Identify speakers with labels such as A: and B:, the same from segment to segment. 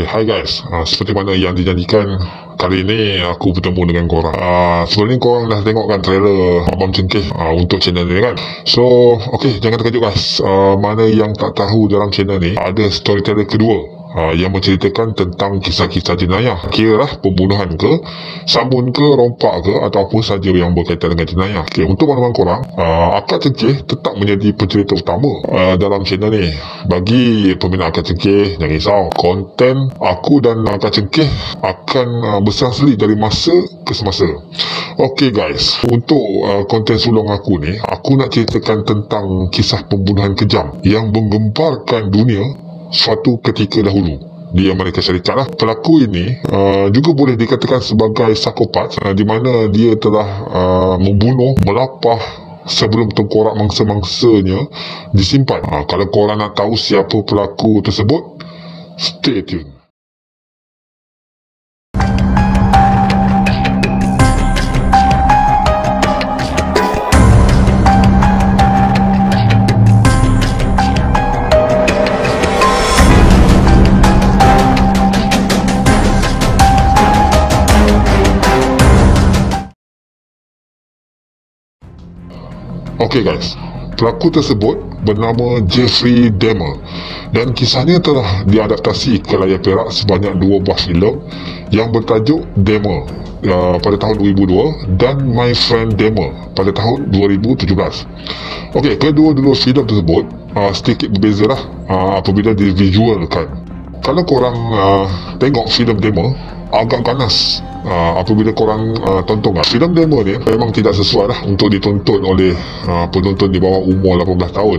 A: Hai guys, seperti mana yang dijanjikan, kali ini aku bertemu dengan korang. Sebelum ni korang dah tengok kan trailer Abang Cengkeh untuk channel ni kan. So, jangan terkejut guys. Mana yang tak tahu dalam channel ni, ada storyteller kedua yang menceritakan tentang kisah-kisah jenayah. Kiralah pembunuhan ke, sabun ke, rompak ke, atau apa saja yang berkaitan dengan jenayah. Untuk makluman korang, Akak Cengkeh tetap menjadi pencerita utama dalam channel ni. Bagi peminat Akak Cengkeh, jangan risau, konten aku dan Akak Cengkeh akan berselang-seling dari masa ke semasa. Guys, untuk konten sulung aku ni, aku nak ceritakan tentang kisah pembunuhan kejam yang menggemparkan dunia suatu ketika dahulu di Amerika Syarikat lah. Pelaku ini juga boleh dikatakan sebagai psikopat, di mana dia telah membunuh, melapah sebelum tengkorak mangsa-mangsanya disimpan. Kalau korang nak tahu siapa pelaku tersebut, stay tune. Guys, pelaku tersebut bernama Jeffrey Dahmer dan kisahnya telah diadaptasi ke layar perak sebanyak 2 buah filem yang bertajuk Dahmer pada tahun 2002 dan My Friend Dahmer pada tahun 2017. Kedua-dua filem tersebut sedikit berbeza lah apabila divisualkan. Kalau korang tengok filem Dahmer, agak ganas apabila korang tonton. Filem Dahmer ni memang tidak sesuai lah untuk ditonton oleh penonton di bawah umur 18 tahun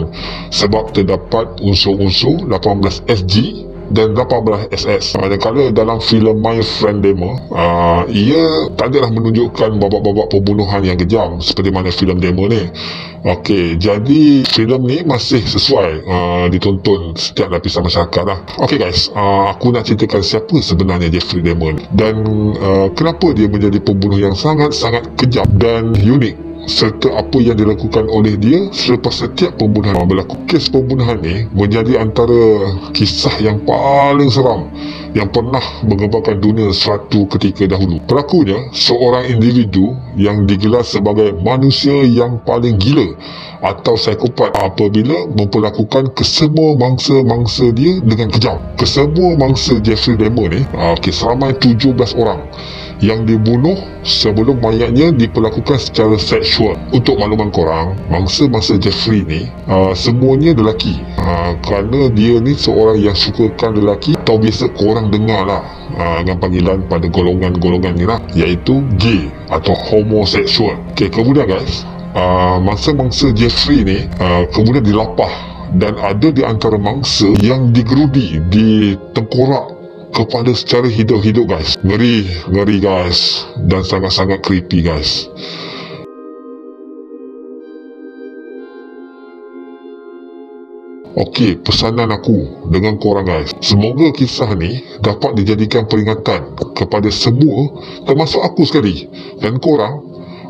A: sebab terdapat unsur-unsur 18 SG dan 18 SS. Manakala dalam filem My Friend Dahmer, ia tak adalah menunjukkan babak-babak pembunuhan yang kejam seperti mana filem Dahmer ni. Jadi filem ni masih sesuai ditonton setiap lapisan masyarakat lah. Guys, aku nak ceritakan siapa sebenarnya Jeffrey Dahmer dan kenapa dia menjadi pembunuh yang sangat-sangat kejam dan unik, serta apa yang dilakukan oleh dia selepas setiap pembunuhan berlaku. Kes pembunuhan ni menjadi antara kisah yang paling seram yang pernah menggemparkan dunia suatu ketika dahulu. Pelakunya seorang individu yang digelar sebagai manusia yang paling gila atau psikopat apabila memperlakukan kesemua mangsa-mangsa dia dengan kejam. Kesemua mangsa Jeffrey Dahmer ni seramai 17 orang yang dibunuh sebelum mayatnya diperlakukan secara seksual. Untuk makluman korang, mangsa-mangsa Jeffrey ni semuanya lelaki, kerana dia ni seorang yang sukakan lelaki, atau biasa korang dengar lah dengan panggilan pada golongan-golongan ni lah, iaitu gay atau homoseksual. Kemudian guys, mangsa-mangsa Jeffrey ni kemudian dilapah dan ada di antara mangsa yang digerudi, ditengkorak kepada secara hidup-hidup guys. Ngeri guys, dan sangat-sangat creepy guys. Pesanan aku dengan korang guys, semoga kisah ni dapat dijadikan peringatan kepada semua, termasuk aku sekali dan korang,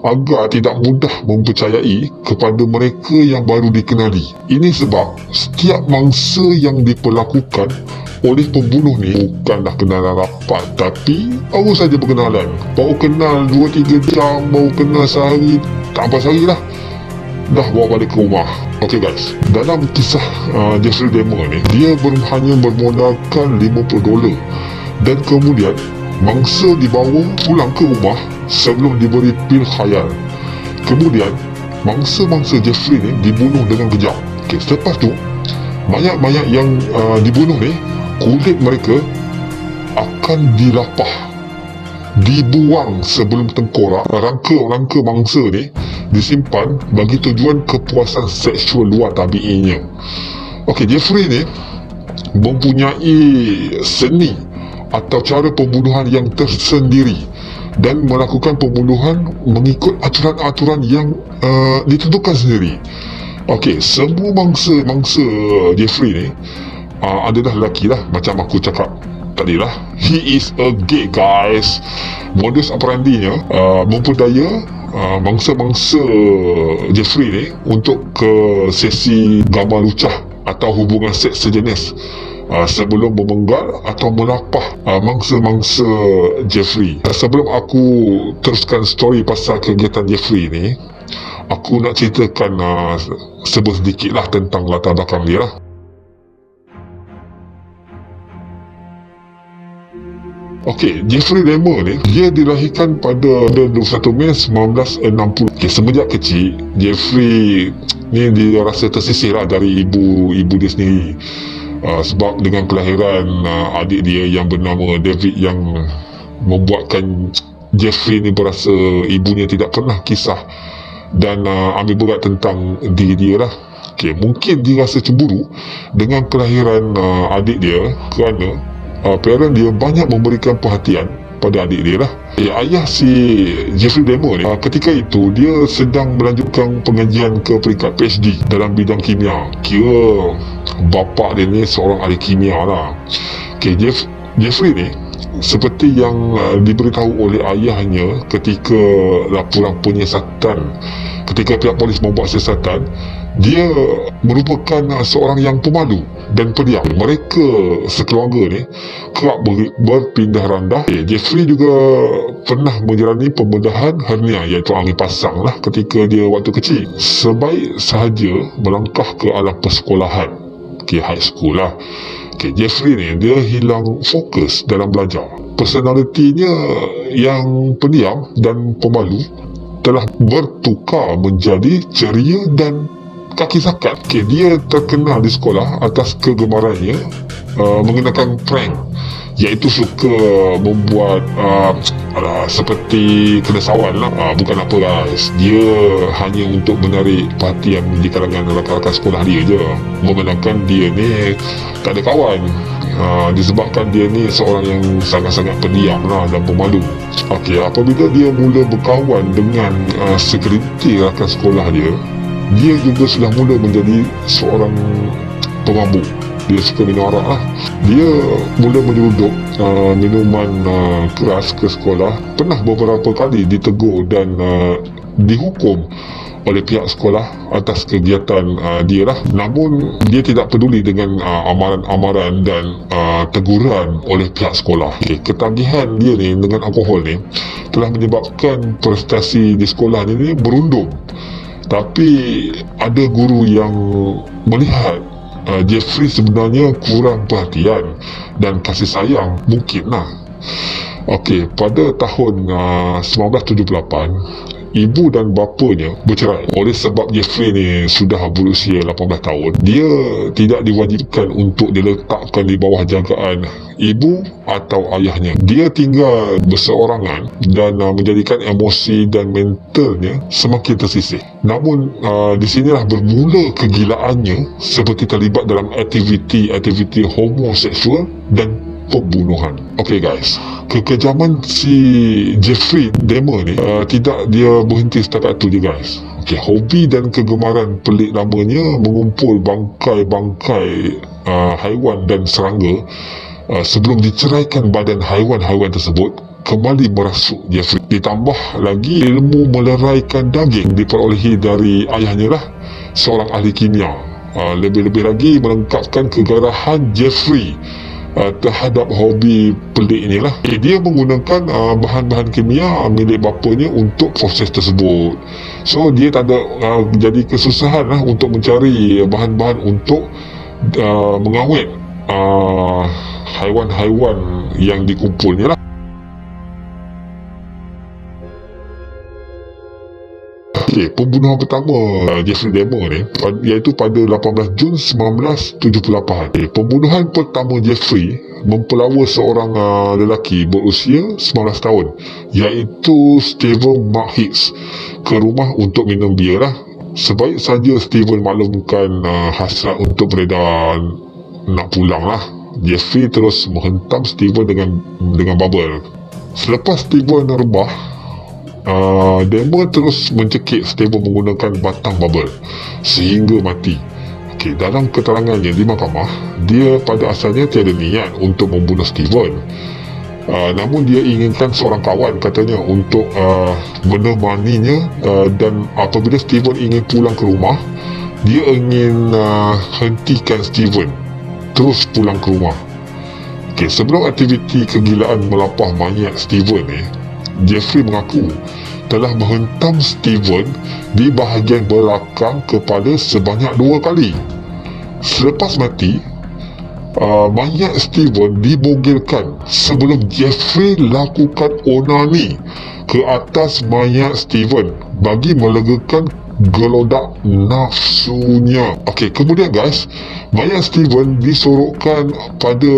A: agar tidak mudah mempercayai kepada mereka yang baru dikenali. Ini sebab setiap mangsa yang diperlakukan oleh pembunuh ni bukanlah kenalan rapat, tapi baru saja berkenalan, baru kenal 2-3 jam, baru kenal sehari, tak apa sehari lah, dah bawa balik ke rumah. Guys, dalam kisah Jeffrey Dahmer ni, dia hanya bermodalkan $50 dan kemudian mangsa dibawa pulang ke rumah sebelum diberi pil khayal. Kemudian mangsa-mangsa Jeffrey ni dibunuh dengan kejam. Selepas tu, mayat-mayat yang dibunuh ni, kulit mereka akan dilapah, dibuang sebelum tengkorak. Rangka-rangka mangsa ni disimpan bagi tujuan kepuasan seksual luar tabiinya. Jeffrey ni mempunyai seni atau cara pembunuhan yang tersendiri dan melakukan pembunuhan mengikut aturan-aturan yang ditentukan sendiri. Semua mangsa Jeffrey ni adalah lelaki lah, macam aku cakap tadi lah. He is a gay guys. Modus operandinya memperdaya mangsa-mangsa Jeffrey ni untuk ke sesi gambar lucah atau hubungan seks sejenis sebelum memenggal atau melapah mangsa-mangsa Jeffrey. Sebelum aku teruskan story pasal kegiatan Jeffrey ni, aku nak ceritakan sedikit lah tentang latar belakang dia lah. Okey, Jeffrey Dahmer ni, dia dilahirkan pada 21 Mei 1960. Okey, semenjak kecil, Jeffrey ni dia rasa tersisih lah dari ibu dia sendiri. Sebab dengan kelahiran adik dia yang bernama David, yang membuatkan Jeffrey ni berasa ibunya tidak pernah kisah dan ambil berat tentang diri dia lah. Okey, mungkin dia rasa cemburu dengan kelahiran adik dia kerana parent dia banyak memberikan perhatian pada adik dia lah. Ayah si Jeffrey Dahmer ni, ketika itu dia sedang melanjutkan pengajian ke peringkat PhD dalam bidang kimia. Kira bapa dia ni seorang ahli kimia lah. Okay, Jeffrey ni seperti yang diberitahu oleh ayahnya ketika laporan penyiasatan, ketika pihak polis membuat siasatan, dia merupakan seorang yang pemalu dan pendiam. Mereka sekeluarga ni kerap berpindah randah. Jeffrey juga pernah menjalani pembedahan hernia, iaitu angin pasang lah, ketika dia waktu kecil. Sebaik sahaja melangkah ke alam persekolahan, high school lah, Jeffrey ni dia hilang fokus dalam belajar. Personalitinya yang pendiam dan pemalu telah bertukar menjadi ceria dan kaki sakat. Dia terkenal di sekolah atas kegemarannya mengenakan prank, iaitu suka membuat seperti kena sawan lah. Bukan apa guys, dia hanya untuk menarik perhatian di kalangan rakan-rakan sekolah dia je, memandangkan dia ni tak ada kawan. Disebabkan dia ni seorang yang sangat-sangat pendiam lah dan pemalu. Apabila dia mula berkawan dengan segelintir rakan sekolah dia, dia juga sudah mula menjadi seorang pemabuk. Dia suka minum arak lah. Dia mula menyelundup minuman keras ke sekolah. Pernah beberapa kali ditegur dan dihukum oleh pihak sekolah atas kegiatan dia lah. Namun dia tidak peduli dengan amaran-amaran dan teguran oleh pihak sekolah. Ketagihan dia ni dengan alkohol ni telah menyebabkan prestasi di sekolah ni berundum. Tapi ada guru yang melihat Jeffrey sebenarnya kurang perhatian dan kasih sayang, mungkin lah. Pada tahun 1978, ibu dan bapanya bercerai. Oleh sebab Jeffrey ni sudah berusia 18 tahun, dia tidak diwajibkan untuk diletakkan di bawah jagaan ibu atau ayahnya. Dia tinggal berseorangan dan menjadikan emosi dan mentalnya semakin tersisih. Namun di sinilah bermula kegilaannya, seperti terlibat dalam aktiviti homoseksual dan pembunuhan. Guys, kekejaman si Jeffrey Dahmer ni tidak dia berhenti setakat tu je guys. Hobi dan kegemaran pelik lamanya mengumpul bangkai-bangkai haiwan dan serangga sebelum diceraikan badan haiwan-haiwan tersebut kembali merasuk Jeffrey. Ditambah lagi ilmu meleraikan daging diperolehi dari ayahnya lah, seorang ahli kimia. Lebih-lebih lagi melengkapkan kegarahan Jeffrey terhadap hobi pelik inilah. Dia menggunakan bahan-bahan kimia milik bapanya untuk proses tersebut. So dia tak ada jadi kesusahan lah untuk mencari bahan-bahan untuk mengawet haiwan-haiwan yang dikumpulnya lah. Pembunuhan pertama Jeffrey Dahmer ni iaitu pada 18 Jun 1978. Pembunuhan pertama Jeffrey mempelawa seorang lelaki berusia 19 tahun, iaitu Steven Mark Hicks, ke rumah untuk minum bir lah. Sebaik saja Steven maklumkan hasrat untuk beredar nak pulang lah, Jeffrey terus menghentam Steven dengan bubble. Selepas Steven rebah, Dahmer terus mencekik Steven menggunakan batang bubble sehingga mati. Dalam keterangannya di mahkamah, dia pada asalnya tiada niat untuk membunuh Steven. Namun dia inginkan seorang kawan katanya untuk menemaninya, dan apabila Steven ingin pulang ke rumah, dia ingin hentikan Steven terus pulang ke rumah. Sebelum aktiviti kegilaan melapah mayat Steven Jeffrey mengaku telah menghentam Steven di bahagian belakang kepala sebanyak 2 kali. Selepas mati, mayat Steven dibogilkan sebelum Jeffrey lakukan onani ke atas mayat Steven bagi melegakan gelodak nafsunya. Kemudian guys, mayat Steven disorokkan pada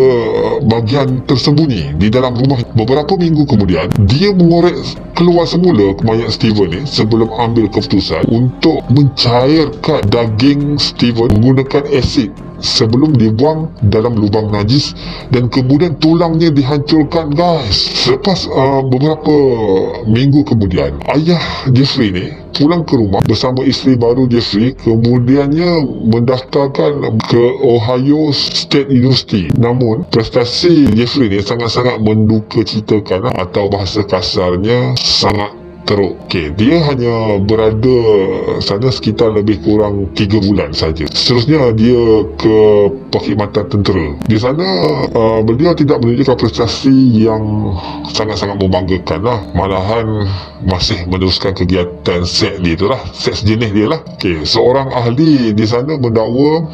A: bahagian tersembunyi di dalam rumah. Beberapa minggu kemudian, dia mengorek keluar semula mayat Steven sebelum ambil keputusan untuk mencairkan daging Steven menggunakan asid sebelum dibuang dalam lubang najis, dan kemudian tulangnya dihancurkan guys. Selepas beberapa minggu kemudian, ayah Jeffrey pulang ke rumah bersama isteri baru Jeffrey, kemudiannya mendaftarkan ke Ohio State University. Namun prestasi Jeffrey sangat-sangat mendukacitakan, atau bahasa kasarnya sangat teruk. Dia hanya berada sana sekitar lebih kurang 3 bulan saja. Seterusnya dia ke perkhidmatan tentera. Di sana beliau tidak menunjukkan prestasi yang sangat-sangat membanggakan lah. Malahan masih meneruskan kegiatan seks dia tu lah, seks jenis dia lah. Seorang ahli di sana mendakwa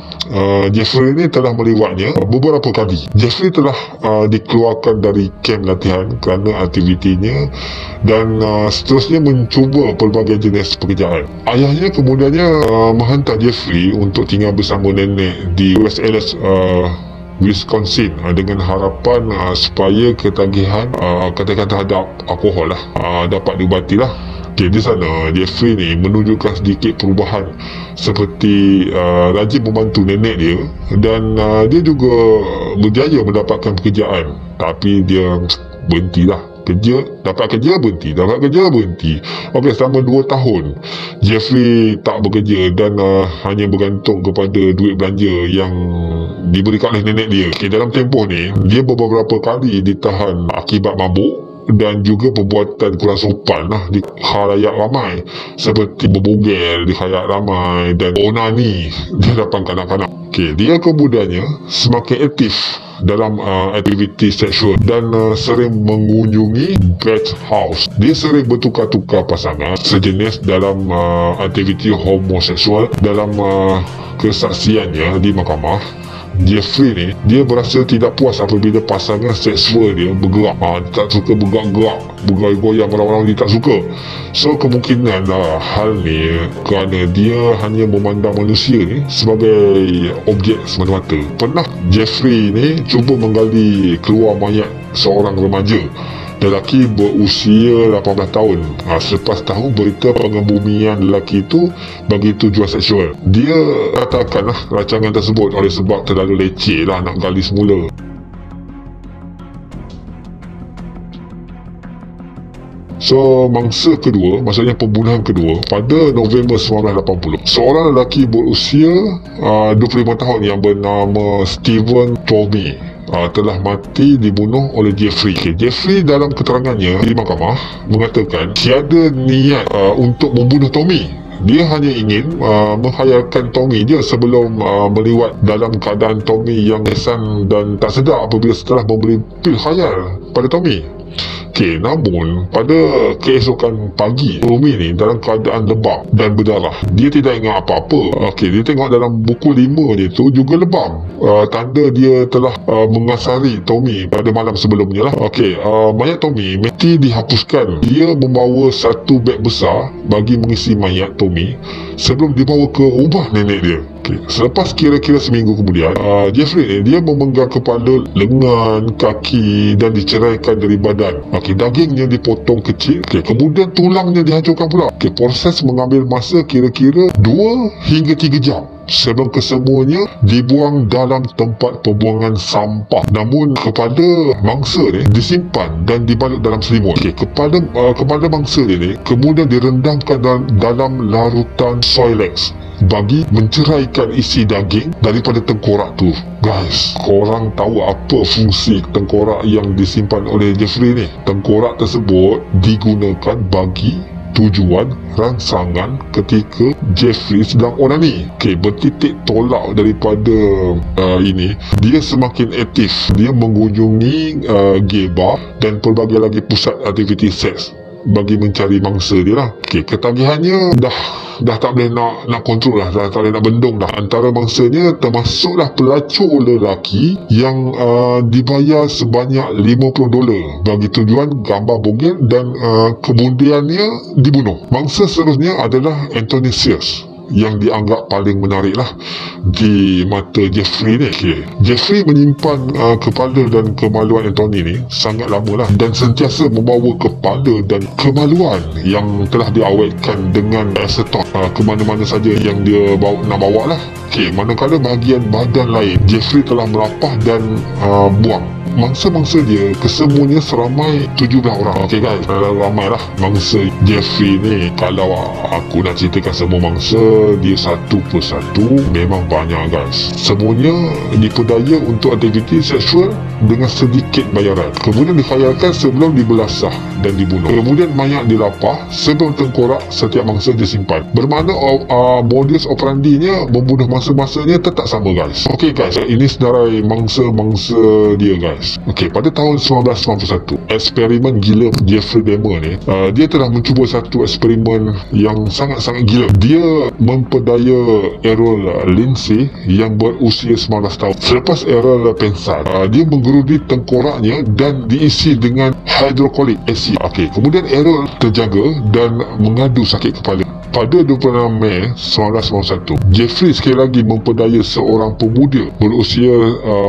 A: Jeffrey telah melewatnya beberapa kali. Jeffrey telah dikeluarkan dari kamp latihan kerana aktivitinya, dan seterusnya mencuba pelbagai jenis pekerjaan. Ayahnya kemudiannya menghantar Jeffrey untuk tinggal bersama nenek di West Allis, Wisconsin, dengan harapan supaya ketagihan katakan terhadap alkohol dapat diubati lah. Di sana Jeffrey menunjukkan sedikit perubahan, seperti rajin membantu nenek dia, dan dia juga berjaya mendapatkan pekerjaan. Tapi dia berhentilah. Dapat kerja berhenti. Selama 2 tahun Jeffrey tak bekerja dan hanya bergantung kepada duit belanja yang diberikan oleh nenek dia. Dalam tempoh ni, dia beberapa kali ditahan akibat mabuk dan juga perbuatan kurang sopan di khalayak ramai, seperti berbogel di khalayak ramai dan onani di hadapan kanak-kanak. Dia kemudiannya semakin aktif dalam aktiviti seksual dan sering mengunjungi guest house. Dia sering bertukar-tukar pasangan sejenis dalam aktiviti homoseksual. Dalam kesaksiannya di mahkamah, Jeffrey dia berasa tidak puas apabila pasangan seksual dia bergerak. Dia tak suka bergerak-gerak, bergoyang orang-orang dia tak suka. So kemungkinan hal ni kerana dia hanya memandang manusia sebagai objek semata-mata. Pernah Jeffrey cuba menggali keluar mayat seorang remaja lelaki berusia 18 tahun. Selepas tahu berita pengebumian lelaki itu bagi tujuan seksual, dia katakan rancangan tersebut oleh sebab terlalu leceh nak gali semula. So, mangsa kedua, maksudnya pembunuhan kedua, pada November 1980, seorang lelaki berusia 25 tahun yang bernama Steven Tommy telah mati dibunuh oleh Jeffrey. Jeffrey dalam keterangannya di mahkamah mengatakan tiada niat untuk membunuh Tommy. Dia hanya ingin menghayalkan Tommy je sebelum melewat dalam keadaan Tommy yang lesan dan tak sedar apabila setelah memberi pil khayal pada Tommy. Namun pada keesokan pagi, Tommy dalam keadaan lebam dan berdarah. Dia tidak ingat apa-apa. Dia tengok dalam buku 5 dia tu juga lebam. Tanda dia telah mengasari Tommy pada malam sebelumnya lah. Mayat Tommy mesti dihapuskan. Dia membawa satu beg besar bagi mengisi mayat Tommy sebelum dibawa ke rumah nenek dia. Selepas kira-kira seminggu kemudian, Jeffrey dia memenggang kepala, lengan, kaki dan diceraikan dari badan. Dagingnya dipotong kecil, kemudian tulangnya dihancurkan pula. Proses mengambil masa kira-kira 2 hingga 3 jam sebelum kesemuanya dibuang dalam tempat pembuangan sampah. Namun kepala mangsa disimpan dan dibalut dalam selimut. Kepala mangsa kemudian direndamkan dalam larutan Soilex bagi menceraikan isi daging daripada tengkorak tu. Guys, korang tahu apa fungsi tengkorak yang disimpan oleh Jeffrey ni? Tengkorak tersebut digunakan bagi tujuan rangsangan ketika Jeffrey sedang onani. Bertitik tolak daripada ini, dia semakin aktif. Dia mengunjungi gay bar dan pelbagai lagi pusat aktiviti seks bagi mencari mangsa dia lah. Ketagihannya dah tak boleh nak kontrol lah, dah tak boleh nak bendung dah. Antara mangsanya termasuklah pelacur lelaki yang dibayar sebanyak $50 bagi tujuan gambar bogel dan kemudiannya dibunuh. Mangsa seterusnya adalah Anthony Sears yang dianggap paling menarik lah di mata Jeffrey ni. Jeffrey menyimpan kepala dan kemaluan Anthony ni sangat lama lah, dan sentiasa membawa kepala dan kemaluan yang telah diawetkan dengan aseton ke mana-mana saja yang dia nak bawa lah. Manakala bahagian badan lain Jeffrey telah melapah dan buang. Mangsa-mangsa dia kesemuanya seramai 17 orang. Guys, ramai lah mangsa Jeffrey ni. Kalau aku nak ceritakan semua mangsa dia satu persatu, memang banyak guys. Semuanya diperdaya untuk aktiviti seksual dengan sedikit bayaran. Kemudian dikhayalkan sebelum dibelasah dan dibunuh. Kemudian mayat dilapah sebelum tengkorak setiap mangsa disimpan. Bermakna modus operandinya membunuh mangsa-mangsanya tetap sama guys. Guys, ini senarai mangsa-mangsa dia guys. Pada tahun 1991, eksperimen gila Jeffrey Dahmer ni, dia telah mencuba satu eksperimen yang sangat-sangat gila. Dia memperdaya Errol Lindsay yang berusia 19 tahun. Selepas Errol pengsan, dia menggerudi tengkoraknya dan diisi dengan hydrochloric acid. Kemudian Errol terjaga dan mengadu sakit kepala. Pada 26 Mei 1991, Jeffrey sekali lagi memperdaya seorang pemuda berusia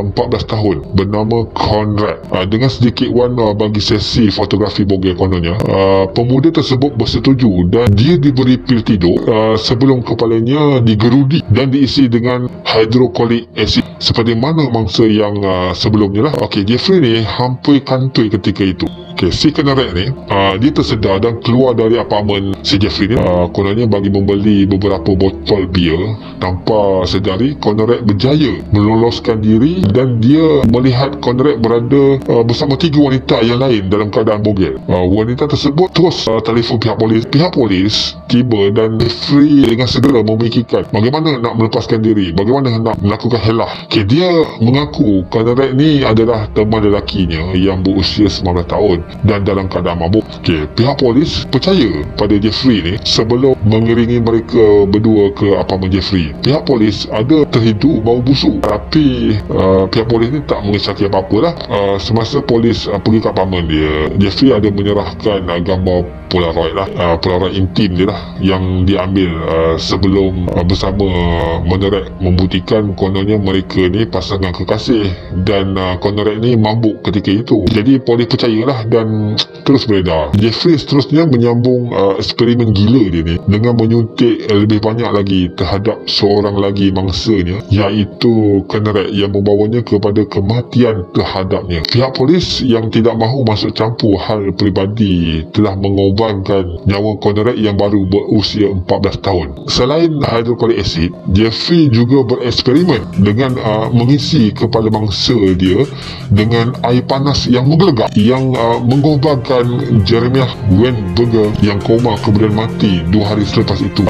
A: 14 tahun bernama Conrad dengan sedikit warna bagi sesi fotografi bogel kononnya. Pemuda tersebut bersetuju dan dia diberi pil tidur sebelum kepalanya digerudi dan diisi dengan hydrochloric acid seperti mana mangsa yang sebelumnya lah. Jeffrey ni hampir kantoi ketika itu. Si Conrad ni dia tersedar dan keluar dari apartmen si Jeffrey ni, kononnya bagi membeli beberapa botol bir. Tanpa sedari, Conrad berjaya meloloskan diri dan dia melihat Conrad berada bersama 3 wanita yang lain dalam keadaan bogel. Wanita tersebut terus telefon pihak polis. Pihak polis tiba dan Jeffrey dengan segera memikirkan bagaimana nak melepaskan diri, bagaimana nak melakukan helah. Dia mengaku Conrad ni adalah teman lelakinya yang berusia 19 tahun dan dalam keadaan mabuk. Pihak polis percaya pada Jeffrey ni sebelum mengiringi mereka berdua ke apartmen Jeffrey. Pihak polis ada terhidu bau busuk, tapi pihak polis ni tak mengesahkan apa-apa lah. Semasa polis pergi ke apartmen dia, Jeffrey ada menyerahkan gambar Polaroid lah, Polaroid intim dia lah yang diambil sebelum bersama Conrad, membuktikan kononnya mereka ni pasangan kekasih dan Conrad ni mabuk ketika itu. Jadi polis percayalah dan terus beredar. Jeffrey seterusnya menyambung eksperimen gila dia ni dengan menyuntik lebih banyak lagi terhadap seorang lagi mangsanya, iaitu Conrad, yang membawanya kepada kematian terhadapnya. Pihak polis yang tidak mahu masuk campur hal peribadi telah mengubah nyawa Conrad yang baru berusia 14 tahun. Selain hydrochloric acid, Jeffrey juga bereksperimen dengan mengisi kepala mangsa dia dengan air panas yang menggelegak, yang mengorbankan Jeremiah Weinberger yang koma kemudian mati 2 hari selepas itu.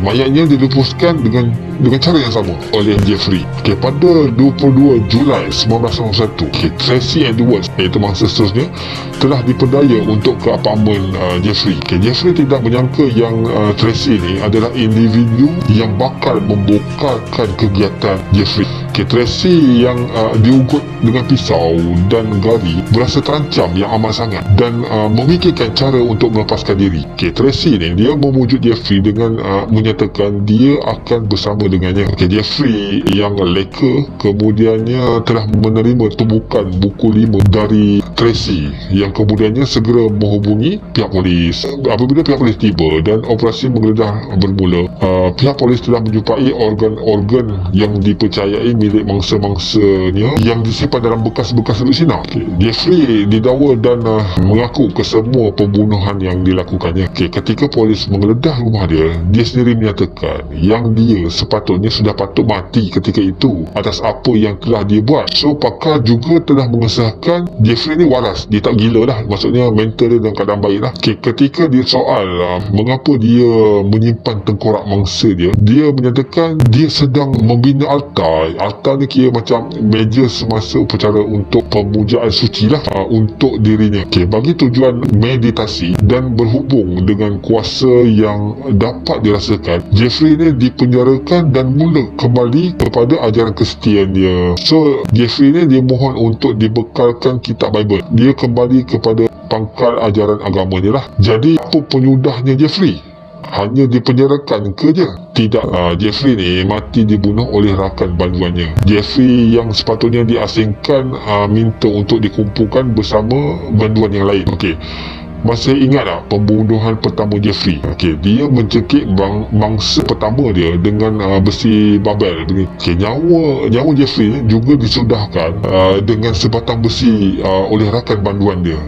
A: Mayatnya dilepaskan dengan cara yang sama oleh Jeffrey. Pada 22 Julai 1991, Tracy Edwards, iaitu mangsa seterusnya, telah diperdaya untuk ke apartmen Jeffrey. Jeffrey tidak menyangka yang Tracy ni adalah individu yang bakal membokarkan kegiatan Jeffrey. Tracy yang diugut dengan pisau dan gari berasa terancam yang amat sangat dan memikirkan cara untuk melepaskan diri. Tracy ni dia memujuk Jeffrey dengan menyatakan dia akan bersama dengannya. Jeffrey yang leka kemudiannya telah menerima tumbukan buku 5 dari Tracy yang kemudiannya segera menghubungi pihak polis. Apabila pihak polis tiba dan operasi menggeledah bermula, pihak polis telah menjumpai organ-organ yang dipercayai milik mangsa-mangsanya yang disimpan dalam bekas-bekas lutsina. Jeffrey didakwa dan mengaku kesemua pembunuhan yang dilakukannya. Ketika polis menggeledah rumah dia, dia sendiri menyatakan yang dia sepatutnya sudah patut mati ketika itu atas apa yang telah dia buat. So pakar juga telah mengesahkan Jeffrey ni waras, dia tak gila lah, maksudnya mental dia dalam keadaan baik lah. Ketika dia soal mengapa dia menyimpan tengkorak mangsa dia menyatakan dia sedang membina altar. Altar ni kira macam meja semasa upacara untuk pemujaan suci lah untuk dirinya. Bagi tujuan meditasi dan berhubung dengan kuasa yang dapat dirasakan, Jeffrey ni dipenjarakan dan mula kembali kepada ajaran Kristian dia. So Jeffrey ni dia mohon untuk dibekalkan kitab Bible. Dia kembali kepada pangkal ajaran agama dia lah. Jadi apa penyudahnya Jeffrey? Hanya dipenjarakan ke je? Tidak, Jeffrey ni mati dibunuh oleh rakan banduannya. Jeffrey yang sepatutnya diasingkan minta untuk dikumpulkan bersama banduan yang lain. Masih ingat tak pembunuhan pertama Jeffrey? Dia mencekik mangsa pertama dia dengan besi babel. Nyawa Jeffrey juga disudahkan dengan sebatang besi oleh rakan banduan dia.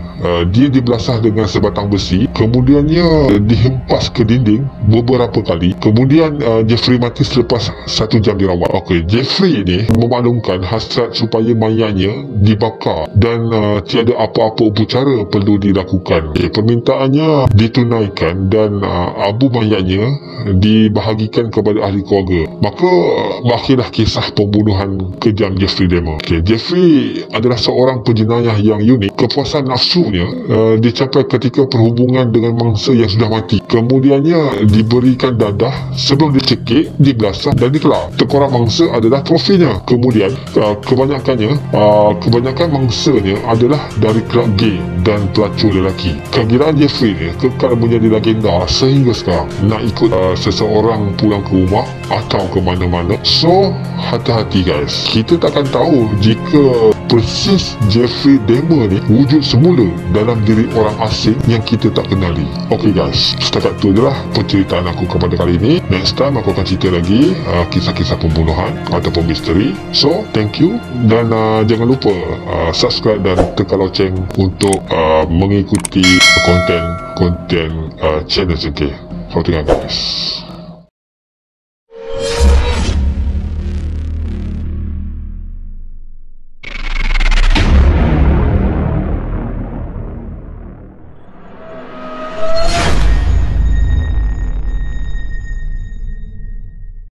A: Dia dibelasah dengan sebatang besi, kemudiannya dihempas ke dinding beberapa kali. Kemudian Jeffrey mati selepas 1 jam dirawat. Jeffrey ni memaklumkan hasrat supaya mayatnya dibakar dan tiada apa-apa upacara perlu dilakukan. Permintaannya ditunaikan dan abu mayatnya dibahagikan kepada ahli keluarga. Maka berakhirlah kisah pembunuhan kejam Jeffrey Dahmer. Jeffrey adalah seorang penjenayah yang unik. Kepuasan nafsunya dicapai ketika perhubungan dengan mangsa yang sudah mati. Kemudiannya diberikan dadah sebelum dicekik, dibelasah dan dikelar. Tengkorak mangsa adalah trofinya. Kemudian kebanyakan mangsanya adalah dari kelab gay dan pelacur lelaki. Kegilaan Jeffrey ni kekal menjadi legenda sehingga sekarang. Nak ikut seseorang pulang ke rumah atau ke mana-mana. So hati-hati guys, kita takkan tahu jika persis Jeffrey Dahmer ni wujud semula dalam diri orang asing yang kita tak kenali. Guys, setakat tu je lah penceritaan aku kepada kali ini. Next time aku akan cerita lagi kisah-kisah pembunuhan ataupun misteri. So thank you dan jangan lupa subscribe dan tekan loceng untuk mengikuti konten channel Zengke. Selamat tinggal guys.